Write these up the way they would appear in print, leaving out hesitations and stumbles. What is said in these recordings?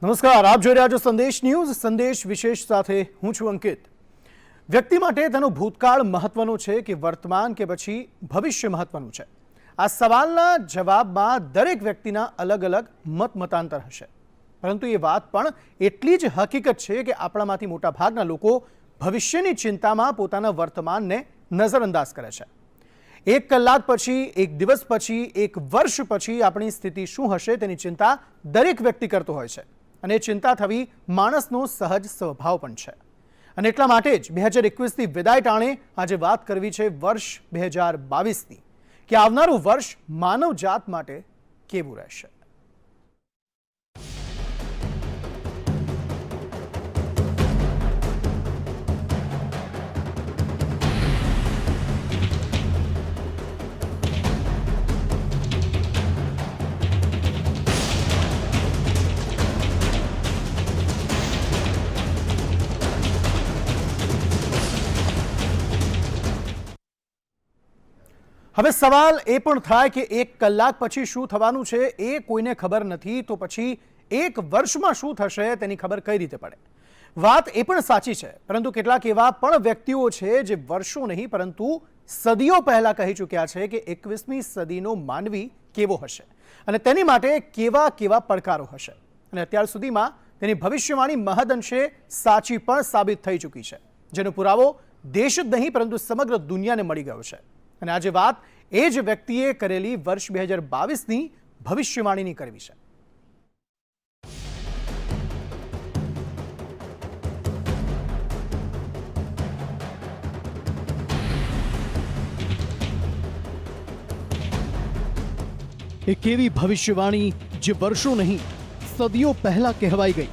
નમસ્કાર, આપ જોઈ રહ્યા છો સંદેશ ન્યૂઝ. સંદેશ વિશેષ સાથે હું છું અંકિત. વ્યક્તિ માટે તેનો ભૂતકાળ મહત્વનો છે કે વર્તમાન કે પછી ભવિષ્ય મહત્વનું છે? આ સવાલના જવાબમાં દરેક વ્યક્તિના અલગ અલગ મતાંતર હશે, પરંતુ એ વાત પણ એટલી જ હકીકત છે કે આપણામાંથી મોટાભાગના લોકો ભવિષ્યની ચિંતામાં પોતાના વર્તમાનને નજરઅંદાજ કરે છે. એક કલાક પછી, એક દિવસ પછી, એક વર્ષ પછી આપણી સ્થિતિ શું હશે તેની ચિંતા દરેક વ્યક્તિ કરતો હોય છે, અને ચિંતા થવી માણસનો સહજ સ્વભાવ પણ છે. અને એટલા માટે જ 2021ની વિદાય ટાણે આજે વાત કરવી છે વર્ષ 2022ની, કે આવનારું વર્ષ માનવજાત માટે કેવું રહેશે. હવે સવાલ એ પણ થાય કે એક કલાક પછી શું થવાનું છે એ કોઈને ખબર નથી, તો પછી એક વર્ષમાં શું થશે તેની ખબર કઈ રીતે પડે? વાત એ પણ સાચી છે, પરંતુ કેટલાક એવા પણ વ્યક્તિઓ છે જે વર્ષો નહીં પરંતુ સદીઓ પહેલા કહી ચૂક્યા છે કે 21મી સદીનો માનવી કેવો હશે અને તેની માટે કેવા કેવા પડકારો હશે. અને અત્યાર સુધીમાં તેની ભવિષ્યવાણી મહદઅંશે સાચી પણ સાબિત થઈ ચૂકી છે, જેનો પુરાવો દેશ જ નહીં પરંતુ સમગ્ર દુનિયાને મળી ગયો છે. અને આજે વાત એ જ વ્યક્તિએ કરેલી વર્ષ 2022ની ભવિષ્યવાણીની કરવી છે. એક એવી ભવિષ્યવાણી જે વર્ષો નહીં સદીઓ પહેલા કહેવાઈ ગઈ.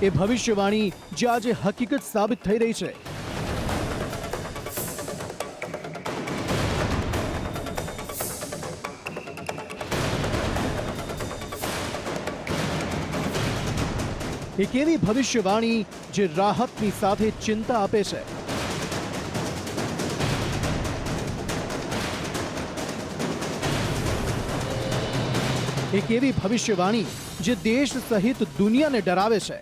એ ભવિષ્યવાણી જે આજે હકીકત સાબિત થઈ રહી છે. એક એવી ભવિષ્યવાણી જે રાહતની સાથે ચિંતા આપે છે. એક એવી ભવિષ્યવાણી જે દેશ સહિત દુનિયાને ડરાવે છે.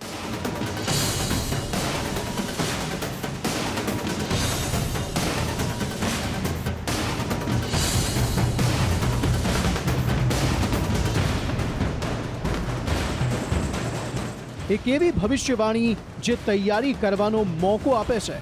એક એવી ભવિષ્યવાણી જે તૈયારી કરવાનો મોકો આપે છે.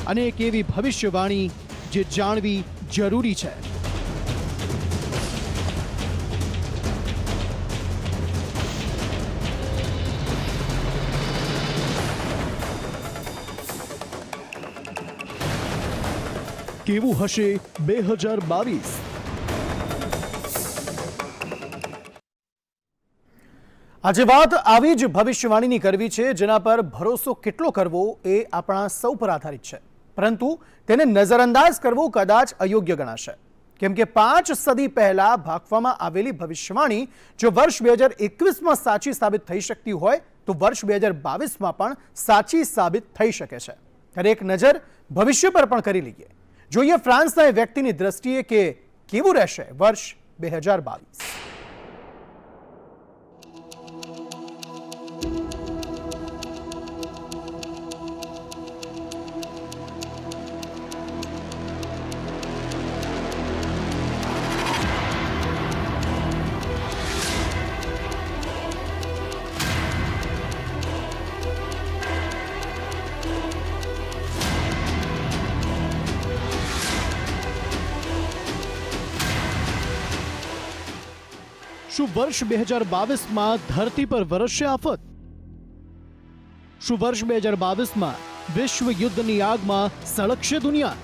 અને એક એવી ભવિષ્યવાણી જે જાણવી જરૂરી છે. કેવું હશે 2022? આજે વાત આવી જ ભવિષ્યવાણીની કરવી છે, જેના પર ભરોસો કેટલો કરવો એ આપણા સૌ પર આધારિત છે, પરંતુ તેને નજરઅંદાજ કરવો કદાચ અયોગ્ય ગણાશે. કેમ કે 5 સદી પહેલા ભાંખવામાં આવેલી ભવિષ્યવાણી જો વર્ષ 2021માં સાચી સાબિત થઈ શકતી હોય તો વર્ષ 2022માં પણ સાચી સાબિત થઈ શકે છે. ત્યારે એક નજર ભવિષ્ય પર પણ કરી લઈએ. જોઈએ ફ્રાન્સના એ વ્યક્તિની દ્રષ્ટિએ કે કેવું રહેશે વર્ષ 2022. શું વર્ષ 2022માં ધરતી પર વરસશે આફત? શું વર્ષ 2022માં વિશ્વ યુદ્ધની આગમાં સળગશે દુનિયા?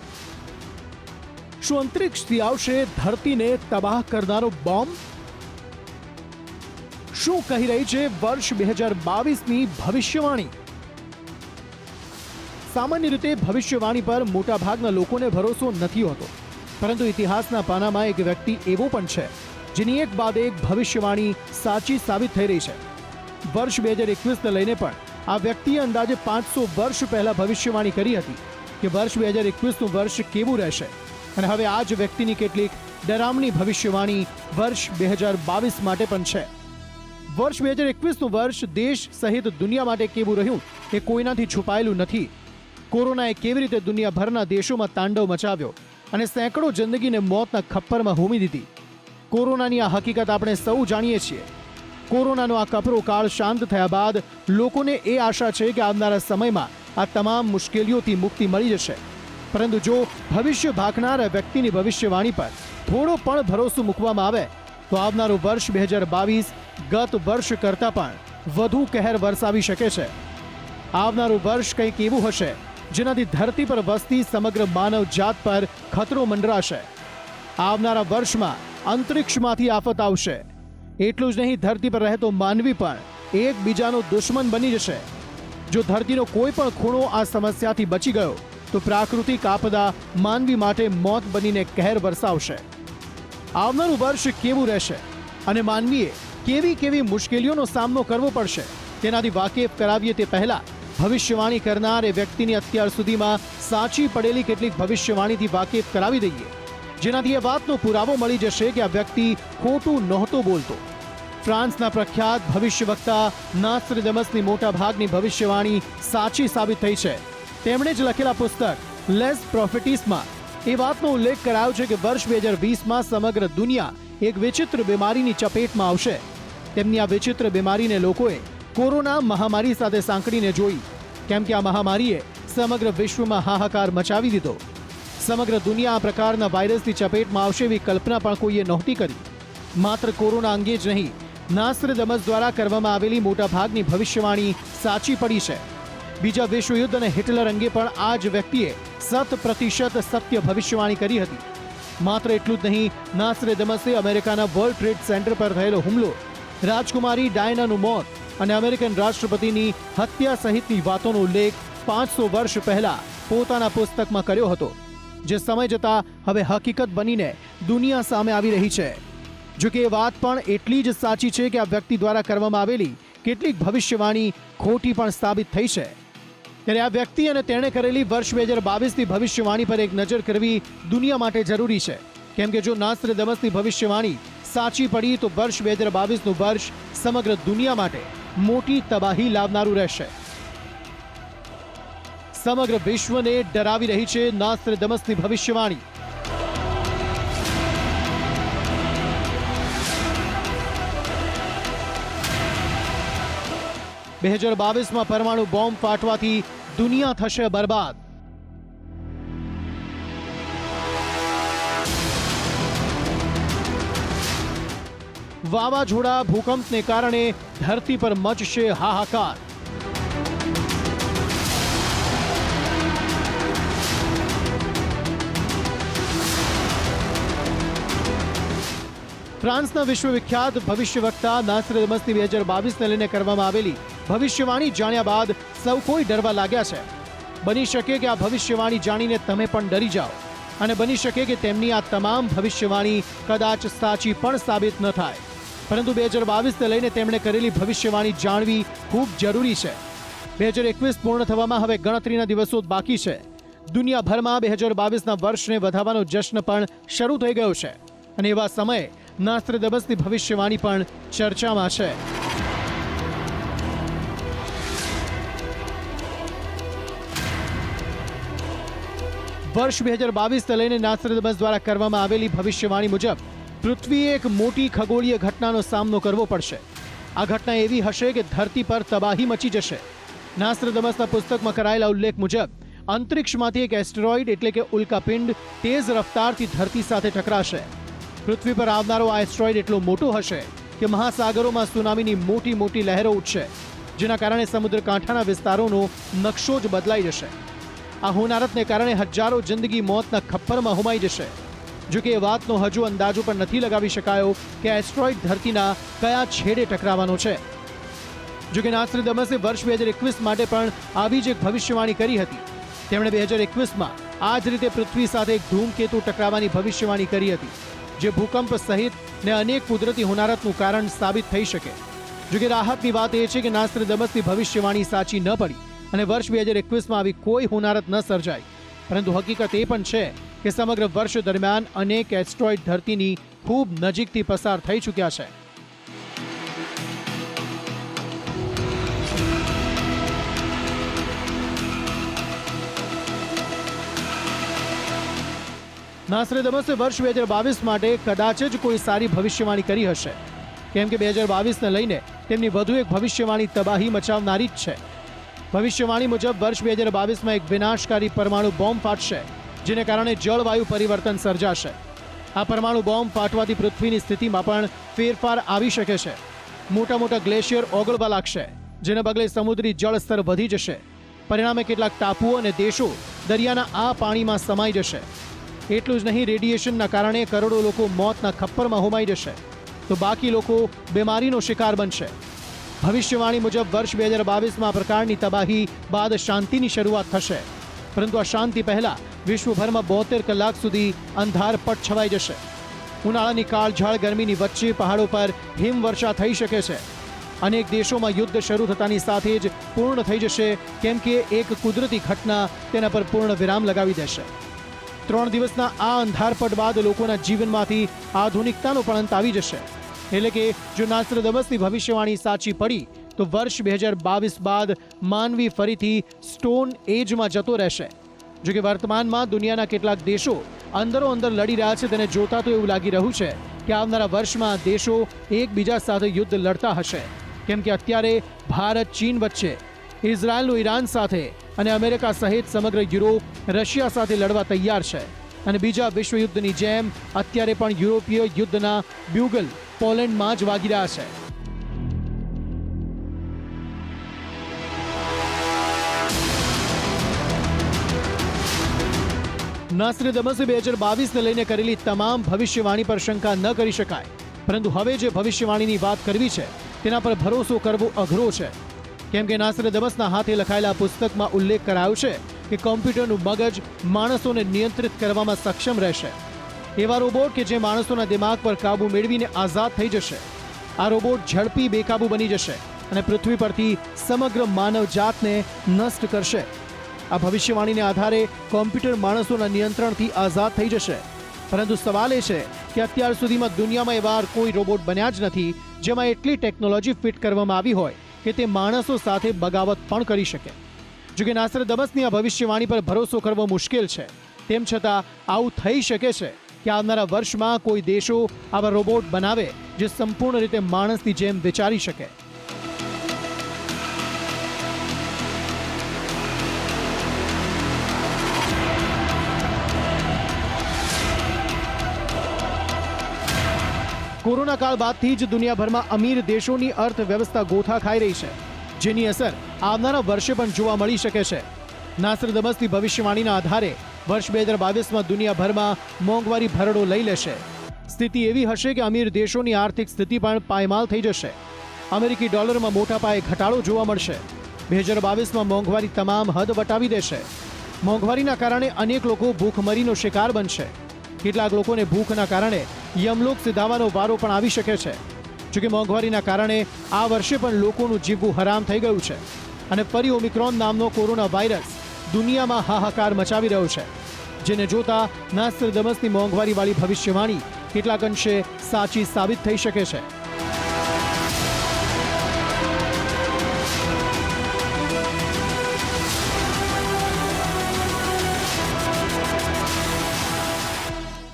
શું અંતરિક્ષથી આવશે ધરતીને તબાહ કરનારો બોમ્બ? શું કહી રહી છે વર્ષ 2022ની ભવિષ્યવાણી? સામાન્ય રીતે ભવિષ્યવાણી પર મોટાભાગના લોકોને ભરોસો નથી હોતો, પરંતુ ઇતિહાસના પાનામાં એક વ્યક્તિ એવો પણ છે જેની એક બાદ એક ભવિષ્યવાણી સાચી સાબિત થઈ રહી છે. વર્ષ 2021ને લઈને પણ આ વ્યક્તિએ અંદાજે 500 વર્ષ પહેલા ભવિષ્યવાણી કરી હતી કે વર્ષ 2021નું વર્ષ કેવું રહેશે, અને હવે આ જ વ્યક્તિની કેટલીક ડરામણી ભવિષ્યવાણી વર્ષ 2022 માટે પણ છે. વર્ષ 2021નું વર્ષ દેશ સહિત દુનિયા માટે કેવું રહ્યું એ કોઈનાથી છુપાયેલું નથી. કોરોનાએ કેવી રીતે દુનિયાભરના દેશોમાં તાંડવ મચાવ્યો અને સેંકડો જિંદગીને મોતના ખપ્પરમાં હોમી દીધી. કોરોનાની આ હકીકત આપણે સૌ જાણીએ છીએ. કોરોનાનો આ કપરો કાળ શાંત થયા બાદ લોકોને એ આશા છે કે આવનારા સમયમાં આ તમામ મુશ્કેલીઓથી મુક્તિ મળી જશે. પરંતુ જો ભવિષ્ય ભાંકનાર વ્યક્તિની ભવિષ્યવાણી પર થોડો પણ ભરોસો મૂકવામાં આવે તો આવનારું વર્ષ 2022 ગત વર્ષ કરતાં પણ વધુ કહેર વરસાવી શકે છે. આવનારું વર્ષ કંઈક એવું હશે જેનાથી ધરતી પર વસતી સમગ્ર માનવ જાત પર ખતરો મંડરાશે. આવનારા વર્ષમાં અંતરિક્ષમાંથી આફત આવશે. એટલું જ નહીં, ધરતી પર રહેતો માનવી પણ એકબીજાનો દુશ્મન બની જશે. જો ધરતીનો કોઈ પણ ખૂણો આ સમસ્યાથી બચી ગયો તો પ્રાકૃતિક આપદા માનવી માટે મોત બનીને કહેર વરસાવશે. આવનારું વર્ષ કેવું રહેશે અને માનવીએ કેવી કેવી મુશ્કેલીઓનો સામનો કરવો પડશે તેનાથી વાકેફ કરાવીએ તે પહેલા ભવિષ્યવાણી કરનાર એ વ્યક્તિની અત્યાર સુધીમાં સાચી પડેલી કેટલીક ભવિષ્યવાણીથી વાકેફ કરાવી દઈએ, જેનાથી એ વાતનો પુરાવો મળી જશે કે આ વ્યક્તિ ખોટું નહોતો બોલતો. ફ્રાન્સના પ્રખ્યાત ભવિષ્યવક્તા નાસ્ટ્રેડમસની મોટાભાગની ભવિષ્યવાણી સાચી સાબિત થઈ છે. તેમણે જ લખેલા પુસ્તક લેસ પ્રોફેટિસમાં એ વાતનો ઉલ્લેખ કરાયો છે કે વર્ષ 2020માં સમગ્ર દુનિયા એક વિચિત્ર બીમારીની ચપેટમાં આવશે. તેમની આ વિચિત્ર બીમારીને લોકોએ કોરોના મહામારી સાથે સાંકળીને જોઈ, કેમ કે આ મહામારીએ સમગ્ર વિશ્વમાં હાહાકાર મચાવી દીધો. સમગ્ર દુનિયા આ પ્રકારના વાયરસની ચપેટમાં આવશે એવી કલ્પના પણ કોઈએ નહોતી કરી. માત્ર કોરોના અંગે જ નહીં, નાસ્ટ્રેડમસ દ્વારા કરવામાં આવેલી મોટાભાગની ભવિષ્યવાણી સાચી પડી છે. બીજા વિશ્વયુદ્ધ અને હિટલર અંગે પણ આ જ વ્યક્તિએ 100% સત્ય ભવિષ્યવાણી કરી હતી. માત્ર એટલું જ નહીં, નાસ્ટ્રેડમસે અમેરિકાના વર્લ્ડ ટ્રેડ સેન્ટર પર થયેલો હુમલો, રાજકુમારી ડાયનાનું મોત અને અમેરિકન રાષ્ટ્રપતિની હત્યા સહિતની વાતોનો ઉલ્લેખ 500 વર્ષ પહેલા પોતાના પુસ્તકમાં કર્યો હતો, જે સમય જતાં હવે હકીકત બનીને દુનિયા સામે આવી રહી છે. જો કે એ વાત પણ એટલી જ સાચી છે કે આ વ્યક્તિ દ્વારા કરવામાં આવેલી કેટલીક ભવિષ્યવાણી ખોટી પણ સાબિત થઈ છે. ત્યારે આ વ્યક્તિ અને તેણે કરેલી વર્ષ 2022ની ભવિષ્યવાણી પર એક નજર કરવી દુનિયા માટે જરૂરી છે, કેમ કે જો નાસ્ટ્રેડમસની ભવિષ્યવાણી સાચી પડી તો વર્ષ 2022નું વર્ષ સમગ્ર દુનિયા માટે મોટી તબાહી લાવનારું રહેશે. સમગ્ર વિશ્વને ડરાવી રહી છે નાસ્ટ્રેડમસની ભવિષ્યવાણી. માં પરમાણુ બોમ્બ ફાટવાથી દુનિયા થશે બરબાદ. વાવાઝોડા ભૂકંપને કારણે ધરતી પર મચશે હાહાકાર. ફ્રાન્સના વિશ્વવિખ્યાત ભવિષ્યવક્તા નાસ્ટ્રેડમસની 2022ને લઈને કરવામાં આવેલી ભવિષ્યવાણી જાણ્યા બાદ સૌ કોઈ ડરવા લાગ્યા છે. બની શકે કે આ ભવિષ્યવાણી જાણીને તમે પણ ડરી જાઓ, અને બની શકે કે તેમની આ તમામ ભવિષ્યવાણી કદાચ સાચી પણ સાબિત ન થાય. પરંતુ 2022ને લઈને તેમણે કરેલી ભવિષ્યવાણી જાણવી ખૂબ જરૂરી છે. 2021 પૂર્ણ થવામાં હવે ગણતરીના દિવસો બાકી છે. દુનિયાભરમાં 2022ના વર્ષને વધાવવાનો જશ્ન પણ શરૂ થઈ ગયો છે, અને એવા સમયે નાસ્ટ્રેડમસની ભવિષ્યવાણી પણ ચર્ચામાં છે. વર્ષ 2022ને લઈને નાસ્ટ્રેડમસ દ્વારા કરવામાં આવેલી ભવિષ્યવાણી મુજબ પૃથ્વીએ એક મોટી ખગોળીય ઘટનાનો સામનો કરવો પડશે. આ ઘટના એવી હશે કે ધરતી પર તબાહી મચી જશે. નાસ્ટ્રેડમસના પુસ્તકમાં કરાયેલા ઉલ્લેખ મુજબ અંતરિક્ષમાંથી એક એસ્ટેરોઇડ એટલે કે ઉલ્કાપિંડ તેજ રફતારથી ધરતી સાથે ટકરાશે. પૃથ્વી પર આવનારો આ એસ્ટેરોઇડ એટલો મોટો હશે કે મહાસાગરોમાં સુનામીની મોટી મોટી લહેરો ઉઠશે, જેના કારણે સમુદ્ર કાંઠાના વિસ્તારોનો નકશો જ બદલાઈ જશે. આ હોનારતને કારણે હજારો જિંદગી મોતના ખપ્પરમાં હોમાઈ જશે. જો કે એ વાતનો હજુ અંદાજો પણ નથી લગાવી શકાયો કે એસ્ટેરોઇડ ધરતીના કયા છેડે ટકરાવાનો છે. જો કે નાસ્ટ્રેડમસે વર્ષ 2021 માટે પણ આવી જ એક ભવિષ્યવાણી કરી હતી, તેમણે 2021માં આ જ રીતે પૃથ્વી સાથે એક ધૂમકેતુ ટકરાવાની ભવિષ્યવાણી કરી હતી, જે ભૂકંપ સહિત ને અનેક કુદરતી હોનારતનું કારણ સાબિત થઈ શકે. જોકે રાહતની વાત એ છે કે નાસ્ત્રાદામસની ભવિષ્યવાણી સાચી ન પડી અને વર્ષ 2021માં આવી કોઈ હોનારત ન સર્જાઈ. પરંતુ હકીકત એ પણ છે કે સમગ્ર વર્ષ દરમિયાન અનેક એસ્ટ્રોઇડ ધરતીની ખૂબ નજીકથી પસાર થઈ ચૂક્યા છે. નાસ્ત્રાદામસે વર્ષ 2022 માટે કદાચ જ કોઈ સારી ભવિષ્યવાણી કરી હશે, કેમ કે 2022ને લઈને તેમની વધુ એક ભવિષ્યવાણી તબાહી મચાવનારી જ છે. ભવિષ્યવાણી મુજબ વર્ષ 2022માં એક વિનાશકારી પરમાણુ બોમ્બ ફાટશે, જેને કારણે જળવાયુ પરિવર્તન સર્જાશે. આ પરમાણુ બોમ્બ ફાટવાથી પૃથ્વીની સ્થિતિમાં પણ ફેરફાર આવી શકે છે. મોટા મોટા ગ્લેશિયર ઓગળવા લાગશે, જેને પગલે સમુદ્રી જળસ્તર વધી જશે. પરિણામે કેટલાક ટાપુઓ અને દેશો દરિયાના આ પાણીમાં સમાઈ જશે. એટલું જ નહીં, રેડિયેશનના કારણે કરોડો લોકો મોતના ખપ્પરમાં હોમાઈ જશે, તો બાકી લોકો બીમારીનો શિકાર બનશે. ભવિષ્યવાણી મુજબ વર્ષ 2022માં આ પ્રકારની તબાહી બાદ શાંતિની શરૂઆત થશે, પરંતુ આ શાંતિ પહેલા વિશ્વભરમાં 72 કલાક સુધી અંધારપટ છવાઈ જશે. ઉનાળાની કાળઝાળ ગરમીની વચ્ચે પહાડો પર હિમવર્ષા થઈ શકે છે. અનેક દેશોમાં યુદ્ધ શરૂ થતાની સાથે જ પૂર્ણ થઈ જશે, કેમ કે એક કુદરતી ઘટના તેના પર પૂર્ણ વિરામ લગાવી દેશે. 3 દિવસના આ અંધારપટ બાદ લોકોના જીવનમાંથી આધુનિકતાનો પણ અંત આવી જશે. એટલે કે જો નાસ્ત્રાદામસની ભવિષ્યવાણી સાચી પડી તો વર્ષ 2022 બાદ માનવી ફરીથી સ્ટોન એજમાં જતો રહેશે. જોકે વર્તમાનમાં દુનિયાના કેટલાક દેશો અંદરો અંદર લડી રહ્યા છે, તેને જોતા તો એવું લાગી રહ્યું છે કે આવનારા વર્ષમાં દેશો એકબીજા સાથે યુદ્ધ લડતા હશે, કેમ કે અત્યારે ભારત ચીન વચ્ચે, ઇઝરાયલનું ઈરાન સાથે અને અમેરિકા સહિત સમગ્ર યુરોપ રશિયા સાથે લડવા તૈયાર છે. અને બીજા વિશ્વયુદ્ધની જેમ અત્યારે પણ યુરોપીય યુદ્ધના બ્યુગલ પોલેન્ડમાં જ વાગી રહ્યા છે. નાસ્ત્રાદામસે 2022ને લઈને કરેલી તમામ ભવિષ્યવાણી પર શંકા ન કરી શકાય, પરંતુ હવે જે ભવિષ્યવાણીની વાત કરવી છે તેના પર ભરોસો કરવો અઘરો છે, કેમ કે નાસ્ત્રાદામસના હાથે લખાયેલા પુસ્તકમાં ઉલ્લેખ કરાયો છે કે કોમ્પ્યુટરનું મગજ માણસોને નિયંત્રિત કરવામાં સક્ષમ રહેશે. એવા રોબોટ કે જે માણસોના દિમાગ પર કાબુ મેળવીને આઝાદ થઈ જશે. આ રોબોટ ઝડપી બેકાબુ બની જશે અને પૃથ્વી પરથી સમગ્ર માનવ જાતને નષ્ટ કરશે. આ ભવિષ્યવાણીને આધારે કોમ્પ્યુટર માણસોના નિયંત્રણથી આઝાદ થઈ જશે. પરંતુ સવાલ એ છે કે અત્યાર સુધીમાં દુનિયામાં એવા કોઈ રોબોટ બન્યા જ નથી જેમાં એટલી ટેકનોલોજી ફિટ કરવામાં આવી હોય કે તે માણસો સાથે બગાવત પણ કરી શકે. જોકે નાસ્ત્રાદામસની આ ભવિષ્યવાણી પર ભરોસો કરવો મુશ્કેલ છે. તેમ છતાં આવું થઈ શકે છે કે આવનારા વર્ષમાં કોઈ દેશો આવા રોબોટ બનાવે જે સંપૂર્ણ રીતે માણસની જેમ વિચારી શકે. કોરોના કાળ બાદથી જ દુનિયાભરમાં અમીર દેશોની અર્થવ્યવસ્થા ગોથા ખાઈ રહી છે, જેની અસર આવનારા વર્ષે પણ જોવા મળી શકે છે. નાસ્ત્રાદામસની ભવિષ્યવાણીના આધારે વર્ષ 2022માં દુનિયાભરમાં મોંઘવારી ભરડો લઈ લેશે. સ્થિતિ એવી હશે કે અમીર દેશોની આર્થિક સ્થિતિ પણ પાયમાલ થઈ જશે. અમેરિકી ડોલરમાં મોટા પાયે ઘટાડો જોવા મળશે. 2022માં મોંઘવારી તમામ હદ વટાવી દેશે. મોંઘવારીના કારણે અનેક લોકો ભૂખમરીનો શિકાર બનશે. કેટલાક લોકોને ભૂખના કારણે યમલોક સિધાવાનો વારો પણ આવી શકે છે. જોકે મોંઘવારીના કારણે આ વર્ષે પણ લોકોનું જીવવું હરામ થઈ ગયું છે અને ફરી ઓમિક્રોન નામનો કોરોના વાયરસ દુનિયામાં હાહાકાર મચાવી રહ્યો છે, જેને જોતા નાસ્ત્રાદામસની મોંઘવારીવાળી ભવિષ્યવાણી કેટલાક અંશે સાચી સાબિત થઈ શકે છે.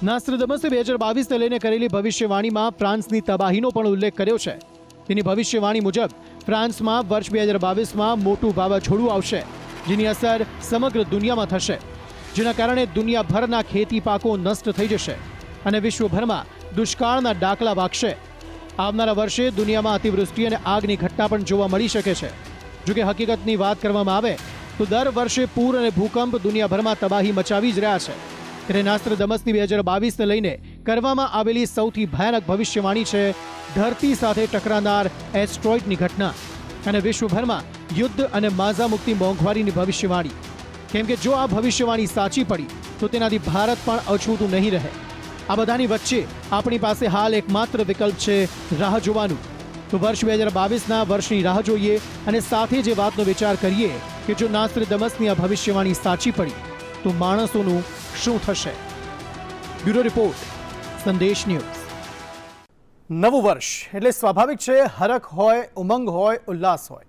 નાસ્ત્રાદામસે 2022ને લઈને કરેલી ભવિષ્યવાણીમાં ફ્રાન્સની તબાહીનો પણ ઉલ્લેખ કર્યો છે. તેની ભવિષ્યવાણી મુજબ ફ્રાન્સમાં વર્ષ 2022માં મોટું વાવાઝોડું આવશે, જેની અસર સમગ્ર દુનિયામાં થશે, જેના કારણે દુનિયાભરના ખેતી પાકો નષ્ટ થઈ જશે અને વિશ્વભરમાં દુષ્કાળના ડાકલા વાગશે. આવનારા વર્ષે દુનિયામાં અતિવૃષ્ટિ અને આગની ઘટના પણ જોવા મળી શકે છે. જોકે હકીકતની વાત કરવામાં આવે તો દર વર્ષે પૂર અને ભૂકંપ દુનિયાભરમાં તબાહી મચાવી જ રહ્યા છે. ત્યારે નાસ્ત્રાદામસની 2022ને લઈને કરવામાં આવેલી સૌથી ભયાનક ભવિષ્યવાણી છે ધરતી સાથે ટકરાનાર એસ્ટ્રોઇડની ઘટના અને વિશ્વભરમાં યુદ્ધ અને માઝામુક્તિ મોંઘવારીની ભવિષ્યવાણી. કેમ કે જો આ ભવિષ્યવાણી સાચી પડી તો તેનાથી ભારત પણ અછૂતું નહીં રહે. આ બધાની વચ્ચે આપણી પાસે હાલ એકમાત્ર વિકલ્પ છે રાહ જોવાનું. તો વર્ષ 2022ના વર્ષની રાહ જોઈએ અને સાથે જ એ વાતનો વિચાર કરીએ કે જો નાસ્ત્રદમસની આ ભવિષ્યવાણી સાચી પડી તો માણસોનું શું થશે. બ્યુરો રિપોર્ટ, સંદેશ ન્યૂઝ. નવું વર્ષ એટલે સ્વાભાવિક છે હરખ હોય, ઉમંગ હોય, ઉલ્લાસ હોય.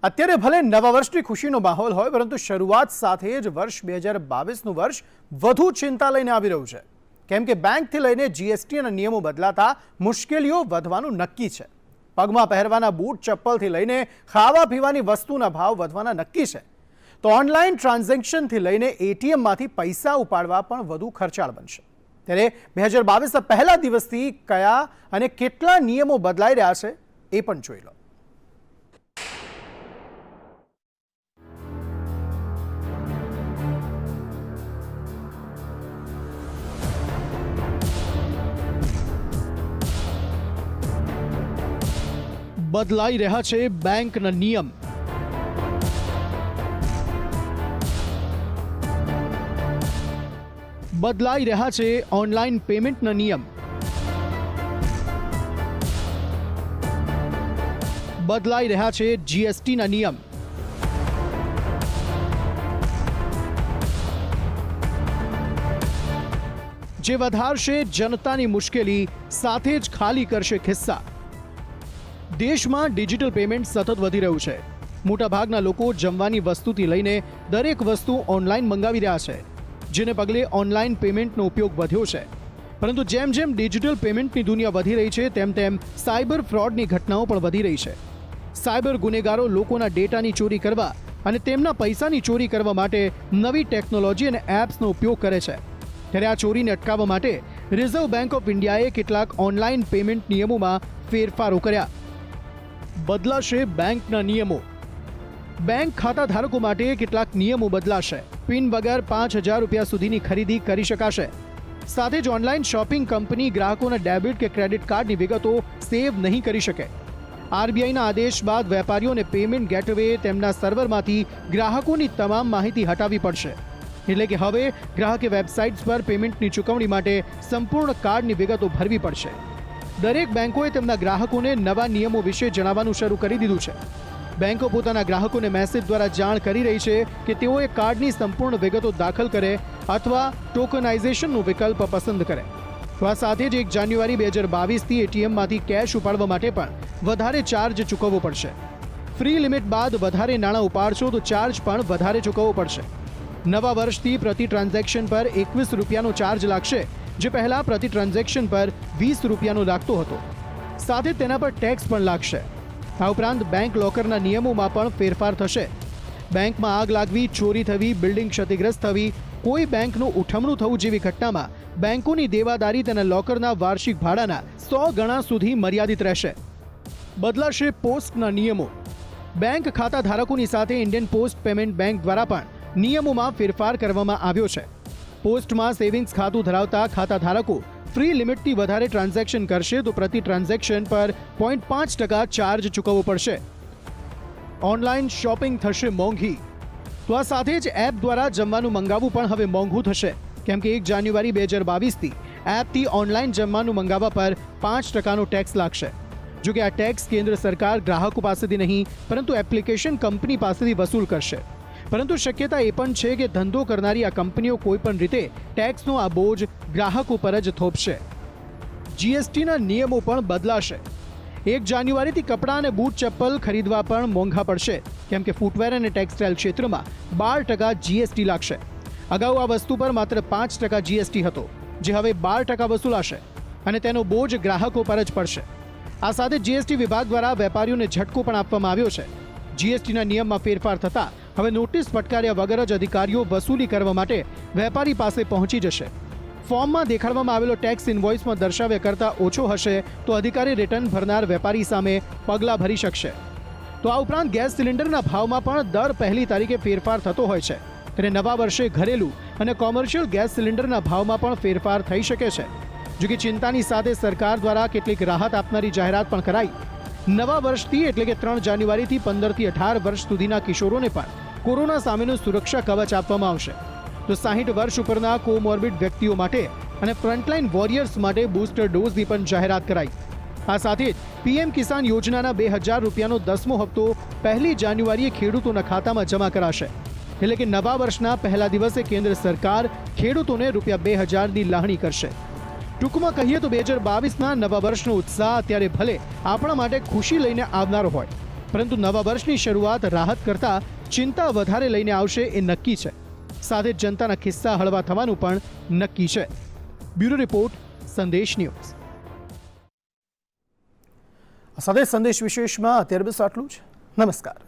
અત્યારે ભલે નવા વર્ષની ખુશીનો માહોલ હોય, પરંતુ શરૂઆત સાથે જ વર્ષ 2022નું વર્ષ વધુ ચિંતા લઈને આવી રહ્યું છે. કેમ કે બેંકથી લઈને જીએસટીના નિયમો બદલાતા મુશ્કેલીઓ વધવાનું નક્કી છે. પગમાં પહેરવાના બૂટ ચપ્પલથી લઈને ખાવા પીવાની વસ્તુના ભાવ વધવાના નક્કી છે. તો ઓનલાઈન ટ્રાન્ઝેક્શનથી લઈને એટીએમમાંથી પૈસા ઉપાડવા પણ વધુ ખર્ચાળ બનશે. ત્યારે 2022ના પહેલા દિવસથી કયા અને કેટલા નિયમો બદલાઈ રહ્યા છે એ પણ જોઈ લો. બદલાઈ રહ્યા છે બેંકના નિયમ. બદલાઈ રહ્યા છે ઓનલાઈન પેમેન્ટના નિયમ. બદલાઈ રહ્યા છે જીએસટીના નિયમ. જે વધારશે જનતાની મુશ્કેલી, સાથે જ ખાલી કરશે ખિસ્સા. દેશમાં ડિજિટલ પેમેન્ટ સતત વધી રહ્યું છે. મોટાભાગના લોકો જમવાની વસ્તુથી લઈને દરેક વસ્તુ ઓનલાઈન મંગાવી રહ્યા છે, જેને પગલે ઓનલાઈન પેમેન્ટનો ઉપયોગ વધ્યો છે. પરંતુ જેમ જેમ ડિજિટલ પેમેન્ટની દુનિયા વધી રહી છે તેમ તેમ સાયબર ફ્રોડની ઘટનાઓ પણ વધી રહી છે. સાયબર ગુનેગારો લોકોના ડેટાની ચોરી કરવા અને તેમના પૈસાની ચોરી કરવા માટે નવી ટેકનોલોજી અને એપ્સનો ઉપયોગ કરે છે. ત્યારે આ ચોરીને અટકાવવા માટે રિઝર્વ બેંક ઓફ ઇન્ડિયાએ કેટલાક ઓનલાઈન પેમેન્ટ નિયમોમાં ફેરફારો કર્યા. બદલાશે બેંકના નિયમો. બેંક ખાતા ધારકો માટે કેટલાક નિયમો બદલાશે. પિન વગર 5,000 રૂપિયા સુધીની ખરીદી કરી શકાશે. સાથે જ ઓનલાઈન શોપિંગ કંપની ગ્રાહકોના ડેબિટ કે ક્રેડિટ કાર્ડની વિગતો સેવ નહીં કરી શકે. આરબીઆઈના આદેશ બાદ વેપારીઓને પેમેન્ટ ગેટવે તેમના સર્વરમાંથી ગ્રાહકોની તમામ માહિતી હટાવવી પડશે. એટલે કે હવે ગ્રાહકે વેબસાઇટ્સ પર પેમેન્ટની ચૂકવણી માટે સંપૂર્ણ કાર્ડની વિગતો ભરવી પડશે. દરેક બેંકોએ તેમના ગ્રાહકોને નવા નિયમો વિશે જણાવવાનું શરૂ કરી દીધું છે. બેંકો પોતાના ગ્રાહકોને મેસેજ દ્વારા જાણ કરી રહી છે કે તેઓએ કાર્ડની સંપૂર્ણ વિગતો દાખલ કરે અથવા ટોકનાઇઝેશનનો વિકલ્પ પસંદ કરે. તો આ સાથે જ 1 જાન્યુઆરી 2022થી એટીએમમાંથી કેશ ઉપાડવા માટે પણ વધારે ચાર્જ ચૂકવવો પડશે. ફ્રી લિમિટ બાદ વધારે નાણાં ઉપાડશો તો ચાર્જ પણ વધારે ચૂકવવો પડશે. નવા વર્ષથી પ્રતિ ટ્રાન્ઝેક્શન પર 21 રૂપિયાનો ચાર્જ લાગશે, જે પહેલા પ્રતિ ટ્રાન્ઝેક્શન પર 20 રૂપિયાનો લાગતો હતો. સાથે તેના પર ટેક્સ પણ લાગશે. આ ઉપરાંત બેંક લોકરના નિયમોમાં પણ ફેરફાર થશે. બેંકમાં આગ લાગવી, ચોરી થવી, બિલ્ડિંગ ક્ષતિગ્રસ્ત થવી, કોઈ બેંકનું ઉઠમણું થવું જેવી ઘટનામાં બેંકોની દેવાદારી તેના લોકરના વાર્ષિક ભાડાના 100 ગણા સુધી મર્યાદિત રહેશે. બદલાશે પોસ્ટના નિયમો. બેંક ખાતા ધારકોની સાથે ઇન્ડિયન પોસ્ટ પેમેન્ટ બેંક દ્વારા પણ નિયમોમાં ફેરફાર કરવામાં આવ્યો છે. પોસ્ટમાં સેવિંગ્સ ખાતું ધરાવતા ખાતા ધારકો ફ્રી લિમિટથી વધારે ટ્રાન્ઝેક્શન કરશે તો પ્રતિ ટ્રાન્ઝેક્શન પર 0.5% ચાર્જ ચૂકવવો પડશે. ઓનલાઈન શોપિંગ થશે મોંઘી. તો આ સાથે જ એપ દ્વારા જમવાનું મંગાવવું પણ હવે મોંઘું થશે. કેમ કે 1 જાન્યુઆરી 2022થી એપથી ઓનલાઈન જમવાનું મંગાવવા પર 5%નો ટેક્સ લાગશે. જો કે આ ટેક્સ કેન્દ્ર સરકાર ગ્રાહકો પાસેથી નહીં પરંતુ એપ્લિકેશન કંપની પાસેથી વસૂલ કરશે. પરંતુ શક્યતા એ પણ છે કે ધંધો કરનારી આ કંપનીઓ કોઈપણ રીતે ટેક્સનો આ બોજ ગ્રાહકો પર જ થોપશે. જીએસટીના નિયમો પણ બદલાશે. 1 જાન્યુઆરીથી કપડાં અને બૂટ ચપ્પલ ખરીદવા પણ મોંઘા પડશે, કેમ કે ફૂટવેર અને ટેક્સટાઇલ ક્ષેત્રમાં 12% જીએસટી લાગશે. અગાઉ આ વસ્તુ પર માત્ર 5% જીએસટી હતો, જે હવે 12% વસૂલાશે અને તેનો બોજ ગ્રાહકો પર જ પડશે. આ સાથે જીએસટી વિભાગ દ્વારા વેપારીઓને ઝટકો પણ આપવામાં આવ્યો છે. જીએસટીના નિયમમાં ફેરફાર થતાં હવે નોટિસ ફટકાર્યા વગર જ અધિકારીઓ વસૂલી કરવા માટે વેપારી પાસે પહોંચી જશે. ફોર્મમાં દેખાડવામાં આવેલો ટેક્સ ઇન્વોઇસમાં દર્શાવ્યા કરતાં ઓછો હશે તો અધિકારી રિટર્ન ભરનાર વેપારી સામે પગલાં ભરી શકશે. તો આ ઉપરાંત ગેસ સિલિન્ડરના ભાવમાં પણ દર 1લી તારીખે ફેરફાર થતો હોય છે. ત્યારે નવા વર્ષે ઘરેલું અને કોમર્શિયલ ગેસ સિલિન્ડરના ભાવમાં પણ ફેરફાર થઈ શકે છે. જો કે ચિંતાની સાથે સરકાર દ્વારા કેટલીક રાહત આપનારી જાહેરાત પણ કરાઈ. નવા વર્ષથી એટલે કે 3 જાન્યુઆરીથી 15 થી 18 વર્ષ સુધીના કિશોરોને પણ કોરોના સામેનું સુરક્ષા કવચ આપવામાં આવશે. તો 60 વર્ષ ઉપરના કોમોર્બિડ વ્યક્તિઓ માટે અને ફ્રન્ટલાઇન વોરિયર્સ માટે બૂસ્ટર ડોઝની પણ જાહેરાત કરાઈ. આ સાથે જ પીએમ કિસાન યોજનાના 2000 રૂપિયાનો 10મો હપ્તો 1 જાન્યુઆરીએ ખેડૂતોના ખાતામાં જમા કરાશે. એટલે કે નવા વર્ષના પહેલા દિવસે કેન્દ્ર સરકાર ખેડૂતોને ₹2000ની લાગણી કરશે. ટૂંકમાં કહીએ તો 2022ના નવા વર્ષનો ઉત્સાહ અત્યારે ભલે આપણા માટે ખુશી લઈને આવનારો હોય, પરંતુ નવા વર્ષની શરૂઆત રાહત કરતાં ચિંતા વધારે લઈને આવશે એ નક્કી છે. સાથે જનતાના ખિસ્સા હળવા થવાનું પણ નક્કી છે. બ્યુરો રિપોર્ટ, સંદેશ ન્યૂઝ. સાથે સંદેશ વિશેષમાં અત્યારે બસ આટલું જ. નમસ્કાર.